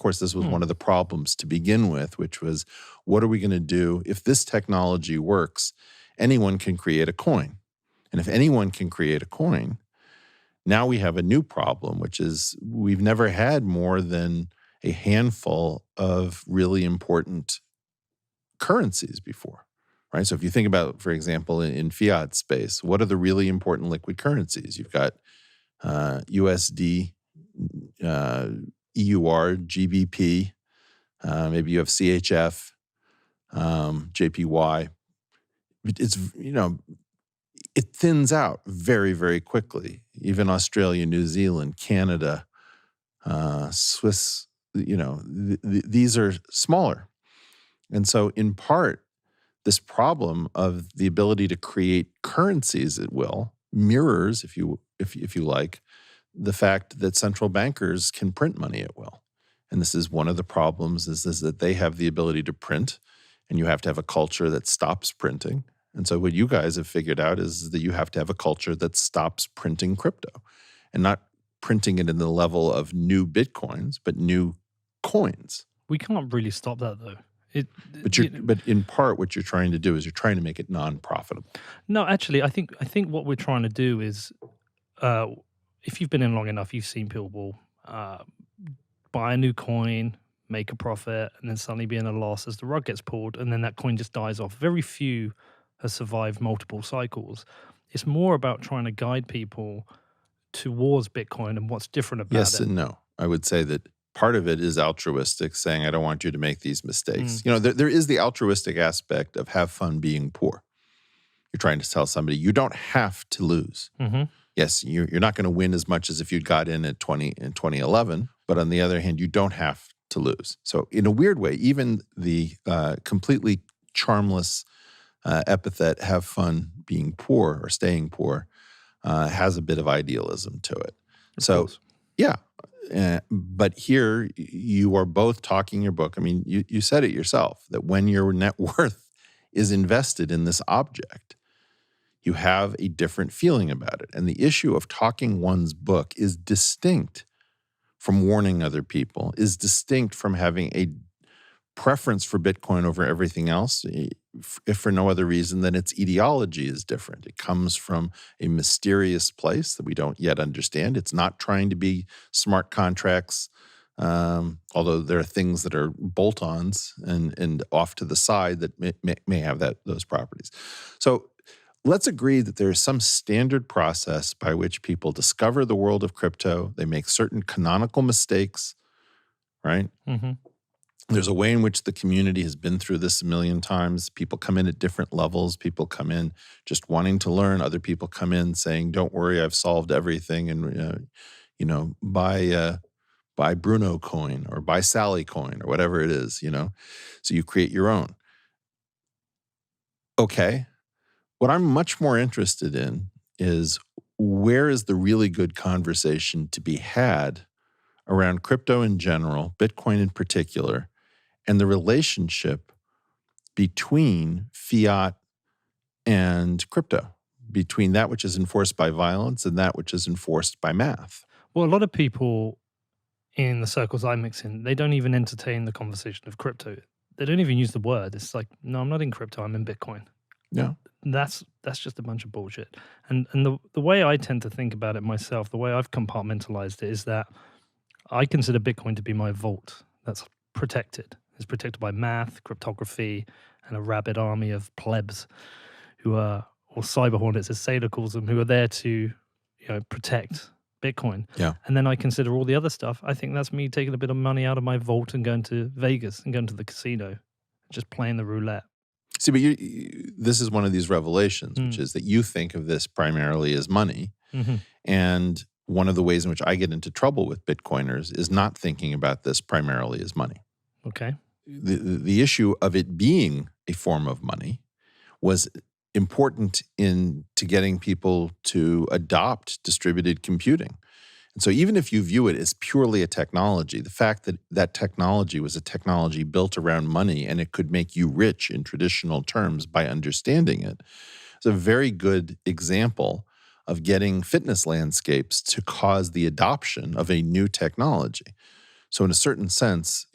course, this was one of the problems to begin with, which was, what are we going to do? If this technology works, anyone can create a coin. And if anyone can create a coin, now we have a new problem, which is we've never had more than a handful of really important currencies before, right? So if you think about, for example, in fiat space, what are the really important liquid currencies? You've got USD, EUR, GBP, maybe you have CHF, JPY. It's, it thins out very, very quickly. Even Australia, New Zealand, Canada, Swiss, these are smaller. And so in part, this problem of the ability to create currencies at will mirrors, if you like, the fact that central bankers can print money at will. And this is one of the problems is that they have the ability to print, and you have to have a culture that stops printing. And so what you guys have figured out is that you have to have a culture that stops printing crypto and not printing it in the level of new Bitcoins, but new coins. We can't really stop that, though. But in part, what you're trying to do is you're trying to make it non-profitable. No, actually, I think what we're trying to do is, if you've been in long enough, you've seen people buy a new coin, make a profit, and then suddenly be in a loss as the rug gets pulled, and then that coin just dies off. Very few has survived multiple cycles. It's more about trying to guide people towards Bitcoin and what's different about it. Yes and no. I would say that part of it is altruistic, saying, I don't want you to make these mistakes. There is the altruistic aspect of have fun being poor. You're trying to tell somebody you don't have to lose. Mm-hmm. Yes, you're not going to win as much as if you'd got in 2011, but on the other hand, you don't have to lose. So in a weird way, even the completely charmless epithet have fun being poor or staying poor has a bit of idealism to it. Yeah. But here you are both talking your book. I mean, you said it yourself, that when your net worth is invested in this object, you have a different feeling about it. And the issue of talking one's book is distinct from warning other people, is distinct from having a preference for Bitcoin over everything else, if for no other reason than its ideology is different. It comes from a mysterious place that we don't yet understand. It's not trying to be smart contracts, although there are things that are bolt-ons and off to the side that may have those properties. So let's agree that there is some standard process by which people discover the world of crypto. They make certain canonical mistakes, right? Mm-hmm. There's a way in which the community has been through this a million times. People come in at different levels. People come in just wanting to learn. Other people come in saying, don't worry, I've solved everything. And, buy Bruno coin or buy Sally coin or whatever it is, So you create your own. Okay. What I'm much more interested in is where is the really good conversation to be had around crypto in general, Bitcoin in particular, and the relationship between fiat and crypto, between that which is enforced by violence and that which is enforced by math. Well, a lot of people in the circles I mix in, they don't even entertain the conversation of crypto. They don't even use the word. It's like, no, I'm not in crypto, I'm in Bitcoin. Yeah. That's just a bunch of bullshit. And the way I tend to think about it myself, the way I've compartmentalized it is that I consider Bitcoin to be my vault that's protected. It's protected by math, cryptography, and a rabid army of plebs who are, or cyber hornets as Saylor calls them, who are there to, protect Bitcoin. Yeah. And then I consider all the other stuff. I think that's me taking a bit of money out of my vault and going to Vegas and going to the casino, just playing the roulette. See, but this is one of these revelations, which is that you think of this primarily as money. Mm-hmm. And one of the ways in which I get into trouble with Bitcoiners is not thinking about this primarily as money. Okay. The issue of it being a form of money was important to getting people to adopt distributed computing. And so even if you view it as purely a technology, the fact that that technology was a technology built around money and it could make you rich in traditional terms by understanding it is a very good example of getting fitness landscapes to cause the adoption of a new technology. So in a certain sense,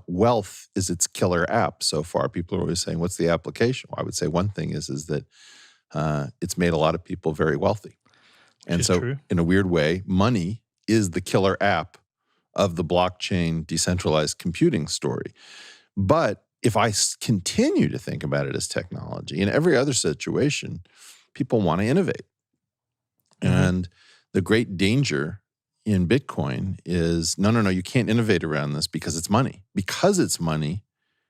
wealth is its killer app so far. People are always saying, what's the application? Well, I would say one thing is that it's made a lot of people very wealthy. Which And is so true. in a weird way, money is the killer app of the blockchain decentralized computing story. But if I continue to think about it as technology, in every other situation, people want to innovate. And the great danger in Bitcoin is, no, you can't innovate around this because it's money. Because it's money,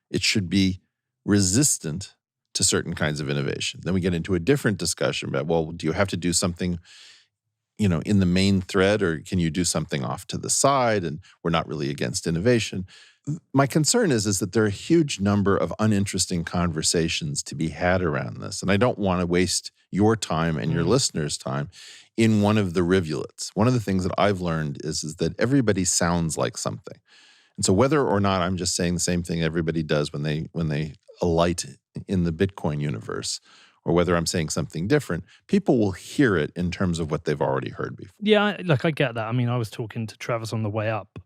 it should be resistant to certain kinds of innovation. Then we get into a different discussion about, well, do you have to do something, in the main thread, or can you do something off to the side? And we're not really against innovation. My concern is that there are a huge number of uninteresting conversations to be had around this. And I don't want to waste your time and your listeners' time in one of the rivulets. One of the things that I've learned is that everybody sounds like something. And so whether or not I'm just saying the same thing everybody does when they alight in the Bitcoin universe, or whether I'm saying something different, people will hear it in terms of what they've already heard before. Yeah, I get that. I mean, I was talking to Travis on the way up,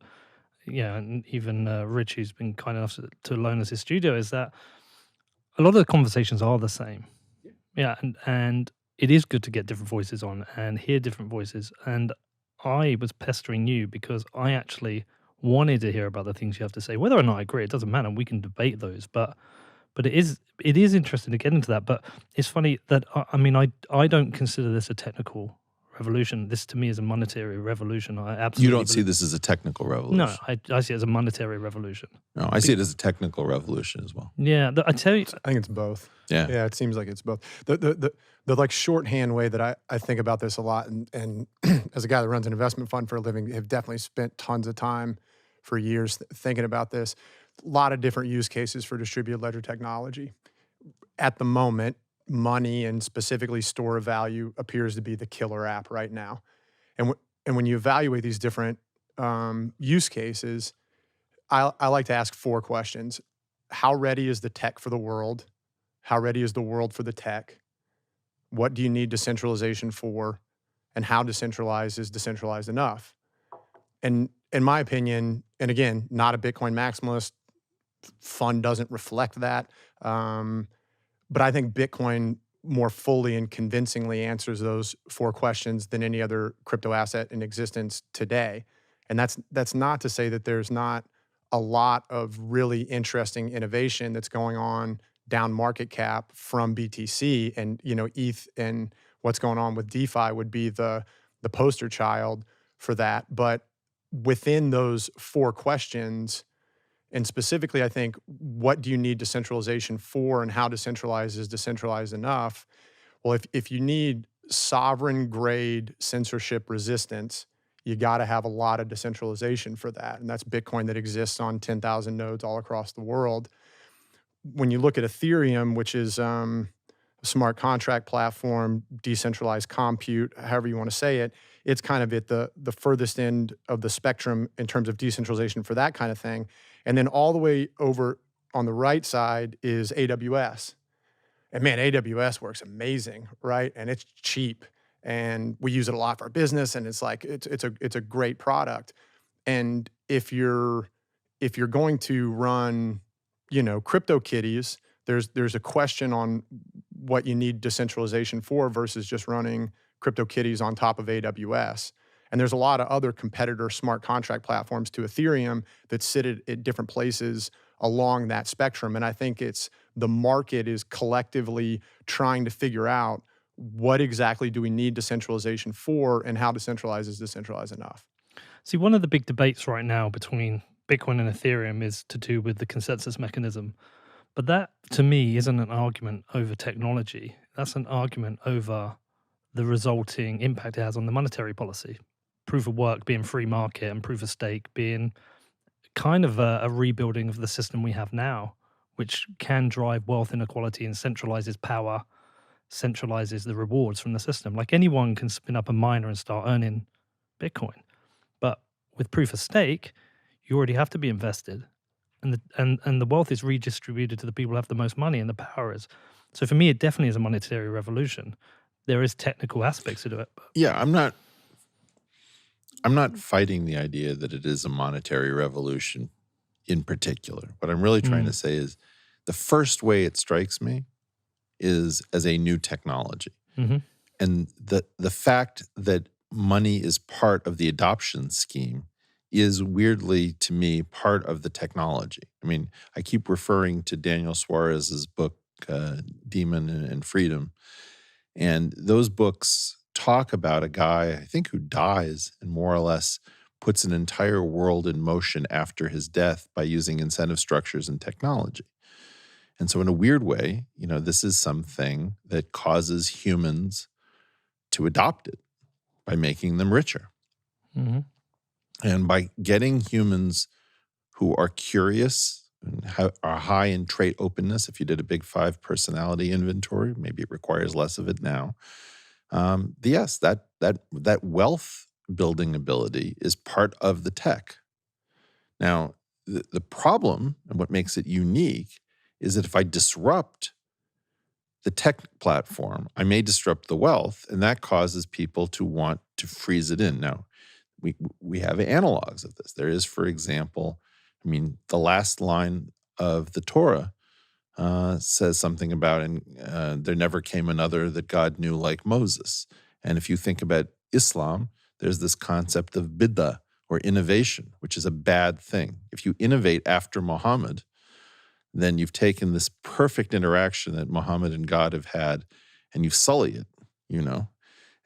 and even Rich, who's been kind enough to loan us his studio, is that a lot of the conversations are the same. Yeah, and it is good to get different voices on and hear different voices. And I was pestering you because I actually wanted to hear about the things you have to say. Whether or not I agree, it doesn't matter. We can debate those, but it is interesting to get into that. But it's funny that I don't consider this a technical revolution. This to me is a monetary revolution. I absolutely You don't see this as a technical revolution? No, I see it as a monetary revolution. No, I see it as a technical revolution as well. Yeah, I tell you, I think it's both. Yeah, it seems like it's both. The like shorthand way that I think about this a lot, and as a guy that runs an investment fund for a living, have definitely spent tons of time for years thinking about this. A lot of different use cases for distributed ledger technology. At the moment, money and specifically store of value appears to be the killer app right now. And when you evaluate these different use cases, I like to ask 4 questions. How ready is the tech for the world? How ready is the world for the tech? What do you need decentralization for? And how decentralized is decentralized enough? And in my opinion, and again, not a Bitcoin maximalist, fund doesn't reflect that. But I think Bitcoin more fully and convincingly answers those 4 questions than any other crypto asset in existence today. And that's not to say that there's not a lot of really interesting innovation that's going on down market cap from BTC, and ETH and what's going on with DeFi would be the poster child for that. But within those 4 questions, and specifically, I think, what do you need decentralization for, and how decentralized is decentralized enough? Well, if you need sovereign grade censorship resistance, you got to have a lot of decentralization for that. And that's Bitcoin that exists on 10,000 nodes all across the world. When you look at Ethereum, which is a smart contract platform, decentralized compute, however you want to say it, it's kind of at the furthest end of the spectrum in terms of decentralization for that kind of thing. And then all the way over on the right side is AWS. And man, AWS works amazing, right? And it's cheap. And we use it a lot for our business, and it's like it's a great product. And if you're going to run, CryptoKitties, there's a question on what you need decentralization for versus just running CryptoKitties on top of AWS. And there's a lot of other competitor smart contract platforms to Ethereum that sit at different places along that spectrum. And I think it's the market is collectively trying to figure out what exactly do we need decentralization for, and how decentralized is decentralized enough. See, one of the big debates right now between Bitcoin and Ethereum is to do with the consensus mechanism. But that, to me, isn't an argument over technology. That's an argument over the resulting impact it has on the monetary policy. Proof of work being free market and proof of stake being kind of a rebuilding of the system we have now, which can drive wealth inequality and centralizes power, centralizes the rewards from the system. Like, anyone can spin up a miner and start earning Bitcoin. But with proof of stake, you already have to be invested. And the wealth is redistributed to the people who have the most money, and the power is. So for me, it definitely is a monetary revolution. There is technical aspects to it. Yeah, I'm not I'm not fighting the idea that it is a monetary revolution in particular. What I'm really trying to say is the first way it strikes me is as a new technology. And the fact that money is part of the adoption scheme is weirdly, to me, part of the technology. I mean, I keep referring to Daniel Suarez's book, Demon and Freedom. And those books talk about a guy, I think, who dies and more or less puts an entire world in motion after his death by using incentive structures and technology. And so in a weird way, this is something that causes humans to adopt it by making them richer. And by getting humans who are curious and are high in trait openness, if you did a Big Five personality inventory, maybe it requires less of it now. Yes, that wealth building ability is part of the tech. Now, the problem and what makes it unique is that if I disrupt the tech platform, I may disrupt the wealth, and that causes people to want to freeze it in. Now, we have analogs of this. There is, for example, the last line of the Torah says something about, and there never came another that God knew like Moses. And if you think about Islam, there's this concept of bid'ah, or innovation, which is a bad thing. If you innovate after Muhammad, then you've taken this perfect interaction that Muhammad and God have had, and you sully it,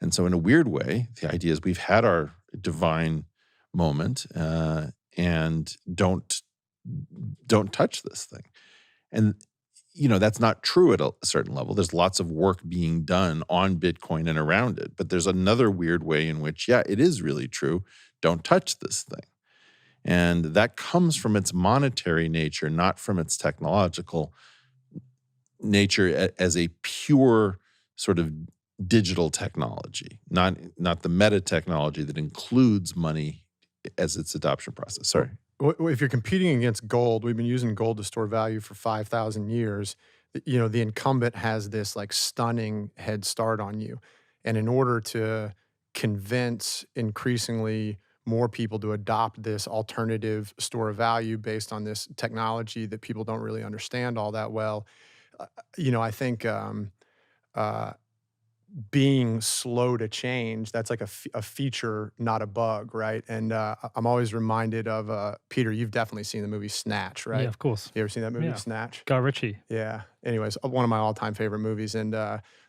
And so in a weird way, the idea is we've had our divine moment, and don't touch this thing. And that's not true at a certain level. There's lots of work being done on Bitcoin and around it. But there's another weird way in which, it is really true. Don't touch this thing. And that comes from its monetary nature, not from its technological nature as a pure sort of digital technology, not the meta technology that includes money as its adoption process. Sorry. If you're competing against gold, we've been using gold to store value for 5,000 years. The incumbent has this like stunning head start on you. And in order to convince increasingly more people to adopt this alternative store of value based on this technology that people don't really understand all that well, I think being slow to change, that's like a feature, not a bug, right? And I'm always reminded of, Peter, you've definitely seen the movie Snatch, right? Yeah, of course. You ever seen that movie, Snatch? Guy Ritchie. Yeah. Anyways, one of my all-time favorite movies. And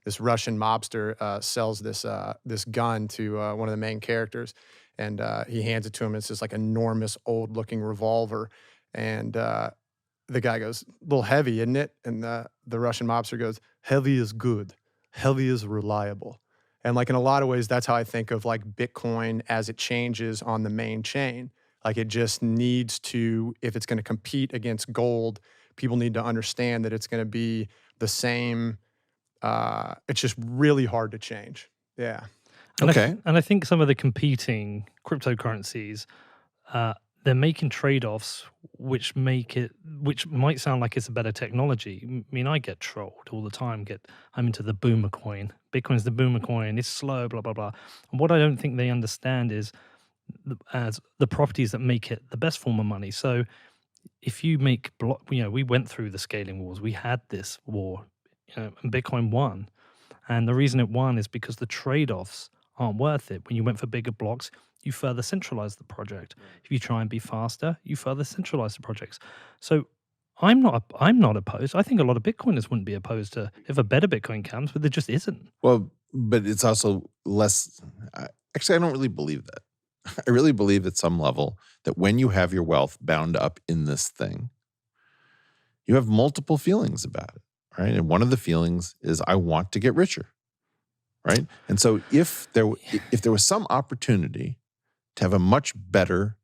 this Russian mobster sells this gun to one of the main characters, and he hands it to him. It's this like enormous old-looking revolver, and the guy goes, "A little heavy, isn't it?" And the Russian mobster goes, "Heavy is good. Heavy is reliable." And like in a lot of ways, that's how I think of like Bitcoin as it changes on the main chain. Like it just needs to, if it's going to compete against gold, people need to understand that it's going to be the same. It's just really hard to change. Yeah. And okay. I think some of the competing cryptocurrencies, they're making trade-offs which might sound like it's a better technology. I mean, I get trolled all the time. I'm into the boomer coin. Bitcoin's the boomer coin. It's slow, blah, blah, blah. And what I don't think they understand is the properties that make it the best form of money. So if you make we went through the scaling wars. We had this war, and Bitcoin won. And the reason it won is because the trade-offs aren't worth it. When you went for bigger blocks, you further centralize the project. If you try and be faster, you further centralize the projects. So I'm not opposed. I think a lot of Bitcoiners wouldn't be opposed to if a better Bitcoin comes, but there just isn't. Well, but it's also less. Actually, I don't really believe that. I really believe at some level that when you have your wealth bound up in this thing, you have multiple feelings about it, right? And one of the feelings is I want to get richer, right? And so if there was some opportunity to have a much better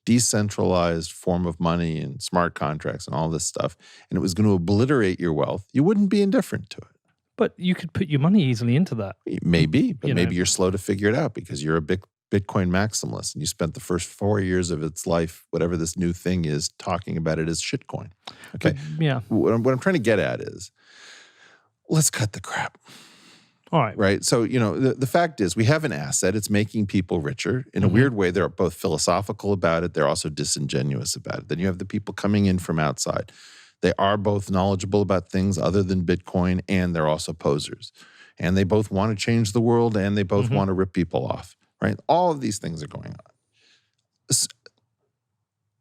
decentralized form of money and smart contracts and all this stuff, and it was going to obliterate your wealth, you wouldn't be indifferent to it. But you could put your money easily into that. Maybe, but maybe you're slow to figure it out because you're a Bitcoin maximalist and you spent the first 4 years of its life, whatever this new thing is, talking about it as shitcoin. Okay. But, yeah. What I'm trying to get at is, let's cut the crap. All right. Right. So, the fact is we have an asset. It's making people richer. In a weird way, they're both philosophical about it. They're also disingenuous about it. Then you have the people coming in from outside. They are both knowledgeable about things other than Bitcoin, and they're also posers. And they both want to change the world, and they both want to rip people off. Right. All of these things are going on.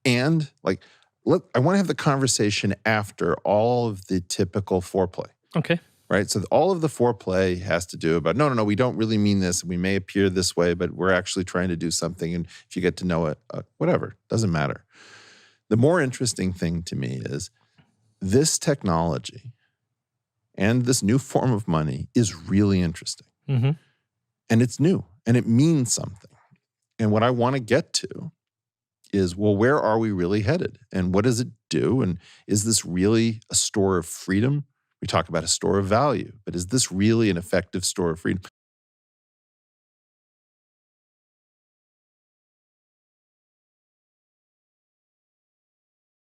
And I want to have the conversation after all of the typical foreplay. Okay. Right? So all of the foreplay has to do about, no, we don't really mean this. We may appear this way, but we're actually trying to do something. And if you get to know it, whatever, doesn't matter. The more interesting thing to me is this technology and this new form of money is really interesting. And it's new and it means something. And what I want to get to is, well, where are we really headed? And what does it do? And is this really a store of freedom? We talk about a store of value, but is this really an effective store of freedom?